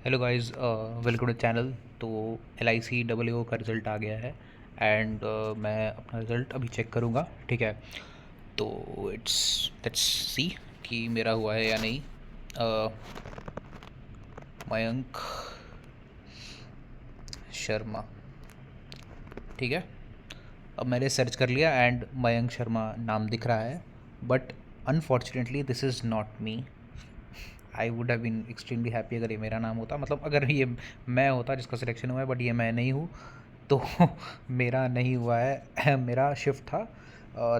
Hello guys, welcome to channel. तो L I C W का result आ गया है एंड मैं अपना रिज़ल्ट अभी चेक करूँगा। ठीक है, तो लेट्स सी कि मेरा हुआ है या नहीं। मयंक शर्मा, ठीक है। अब मैंने सर्च कर लिया एंड मयंक शर्मा नाम दिख रहा है, but unfortunately this is not me. I would have been extremely happy अगर ये मेरा नाम होता, मतलब अगर ये मैं होता जिसका सिलेक्शन हुआ है, बट ये मैं नहीं हूँ। तो मेरा नहीं हुआ है। मेरा शिफ्ट था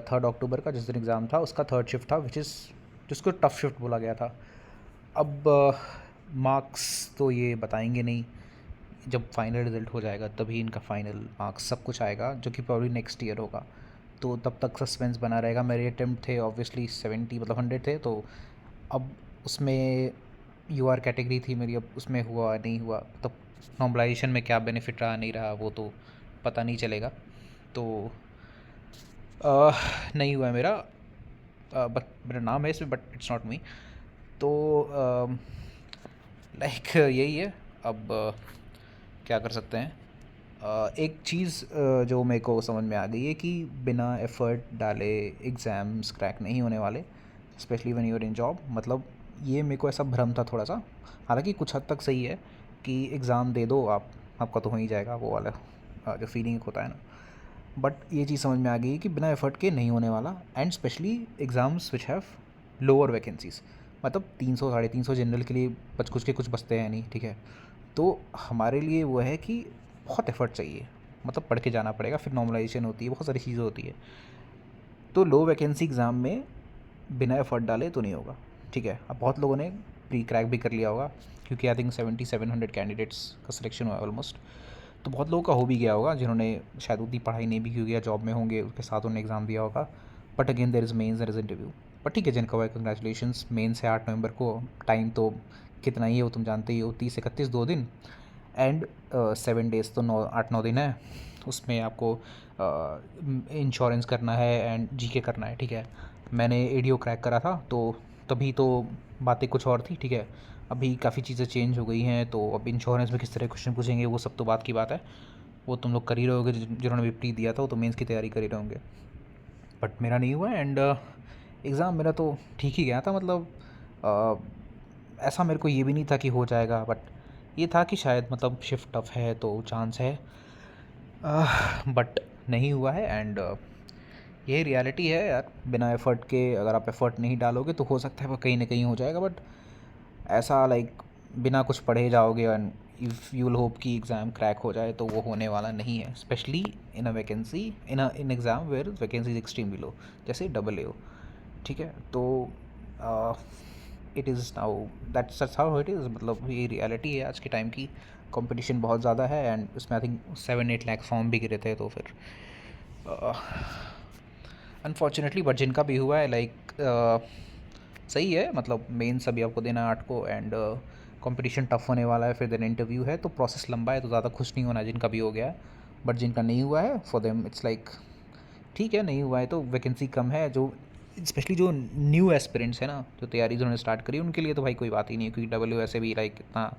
3 अक्टूबर का, जिस दिन एग्ज़ाम था उसका थर्ड शिफ्ट था, जिसको टफ शिफ्ट बोला गया था। अब मार्क्स तो ये बताएंगे नहीं, जब फाइनल रिज़ल्ट हो जाएगा तभी इनका फाइनल मार्क्स सब कुछ आएगा, जो कि प्रॉब्ली नेक्स्ट ईयर होगा। तो तब तक सस्पेंस बना रहेगा। मेरे अटेम्प्ट थे ऑब्वियसली 70, मतलब 100 थे। तो अब उसमें यू आर कैटेगरी थी मेरी, अब उसमें हुआ नहीं हुआ, तब नॉर्मलाइजेशन में क्या बेनिफिट रहा नहीं रहा वो तो पता नहीं चलेगा। तो नहीं हुआ है मेरा, बट मेरा नाम है इसमें, बट इट्स नॉट मी। तो लाइक यही है। अब क्या कर सकते हैं। एक चीज़ जो मेरे को समझ में आ गई है कि बिना एफर्ट डाले एग्ज़ाम्स क्रैक नहीं होने वाले, especially when you are in job. मतलब ये मेरे को ऐसा भ्रम था थोड़ा सा, हालांकि कुछ हद तक सही है कि एग्ज़ाम दे दो आप, आपका तो हो ही जाएगा वो वाला जो फीलिंग होता है ना। बट ये चीज़ समझ में आ गई कि बिना एफर्ट के नहीं होने वाला, and specially exams which have lower vacancies. मतलब 300 350 जनरल के लिए बच कुछ के कुछ बचते हैं नहीं, ठीक है। तो हमारे लिए वो है कि बहुत एफर्ट चाहिए, मतलब पढ़ के जाना पड़ेगा, फिर नॉर्मलाइजेशन होती है, बहुत सारी चीज़ें होती है। तो लो वैकेंसी एग्ज़ाम में बिना एफर्ट डाले तो नहीं होगा, ठीक है। अब बहुत लोगों ने प्री क्रैक भी कर लिया होगा, क्योंकि आई थिंक 7700 कैंडिडेट्स का सिलेक्शन हुआ है ऑलमोस्ट। तो बहुत लोगों का हो भी गया होगा जिन्होंने शायद उतनी पढ़ाई नहीं भी की होगी या जॉब में होंगे, उसके साथ उन्होंने एग्ज़ाम दिया होगा। But again there is mains, there is interview. But ठीक है, जिनका हुआ है कंग्रेचुलेशंस। मेन्स है 8 नवंबर को, टाइम तो कितना ही है वो तुम जानते ही हो, 30 31 2 दिन। एंड 7 डेज़ तो 8 9 दिन है। उसमें आपको इंश्योरेंस करना है एंड जीके करना है, ठीक है। मैंने एडीओ क्रैक करा था, तो तभी तो बातें कुछ और थी, ठीक है। अभी काफ़ी चीज़ें चेंज हो गई हैं, तो अब इंश्योरेंस में किस तरह क्वेश्चन पूछेंगे वो सब तो बात की बात है। वो तुम लोग कर ही रहोगे, जिन्होंने भी प्री दिया था वो तो मेंस की तैयारी कर ही रहोगे। बट मेरा नहीं हुआ एंड एग्ज़ाम मेरा तो ठीक ही गया था। मतलब ऐसा मेरे को ये भी नहीं था कि हो जाएगा, बट ये था कि शायद मतलब शिफ्ट टफ है तो चांस है, बट नहीं हुआ है। एंड यही रियलिटी है यार। बिना एफ़र्ट के अगर आप एफ़र्ट नहीं डालोगे तो हो सकता है वो कहीं ना कहीं हो जाएगा, बट ऐसा लाइक बिना कुछ पढ़े जाओगे and if you will hope कि एग्ज़ाम क्रैक हो जाए तो वो होने वाला नहीं है। Especially in a vacancy, in exam where vacancy is extremely low, जैसे डबल ए, ठीक है। तो it is now that's how it is. मतलब ये रियलिटी है आज के टाइम की। कंपटीशन बहुत ज़्यादा है एंड उसमें आई थिंक 7 8 लाख फॉर्म भी गिरे थे, तो फिर अनफॉर्चुनेटली बट जिनका भी हुआ है लाइक सही है। मतलब मेन सभी आपको देना है 8 को, एंड कंपटीशन टफ होने वाला है, फिर देन इंटरव्यू है, तो प्रोसेस लंबा है, तो ज़्यादा खुश नहीं होना है जिनका भी हो गया है। बट जिनका नहीं हुआ है फॉर देम इट्स लाइक ठीक है, नहीं हुआ है तो वैकेंसी कम है। जो स्पेशली जो न्यू एस्पिरेंट्स हैं ना, जो तैयारी जिन्होंने स्टार्ट करी, उनके लिए तो भाई कोई बात ही नहीं है, क्योंकि डब्ल्यू ऐसे भी लाइक इतना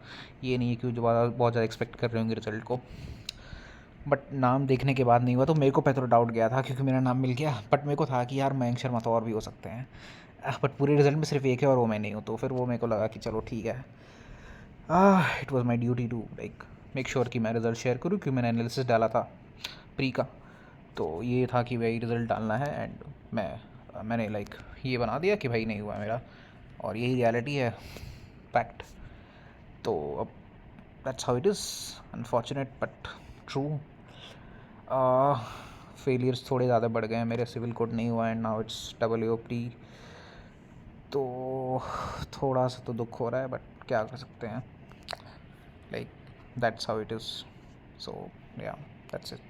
ये नहीं है कि जो बहुत ज़्यादा एक्सपेक्ट कर रहे होंगे रिजल्ट को। बट नाम देखने के बाद नहीं हुआ, तो मेरे को पहले तो डाउट गया था क्योंकि मेरा नाम मिल गया, बट मेरे को था कि यार मयंक शर्मा तो और भी हो सकते हैं। बट पूरे रिजल्ट में सिर्फ एक है और वो मैं नहीं हूँ, तो फिर वो मेरे को लगा कि चलो ठीक है। It was my duty to like make sure कि मैं रिज़ल्ट शेयर करूँ, क्योंकि मैंने एनालिसिस डाला था प्री का। तो ये था कि भाई रिज़ल्ट डालना है, एंड मैंने लाइक ये बना दिया कि भाई नहीं हुआ मेरा, और यही रियलिटी है, फैक्ट। तो अब that's how it is, unfortunate but true. Failures थोड़े ज़्यादा बढ़ गए हैं मेरे, सिविल कोड नहीं हुआ and now it's W O pre. तो थोड़ा सा तो दुख हो रहा है, बट क्या कर सकते हैं, like that's how it is. So yeah that's it.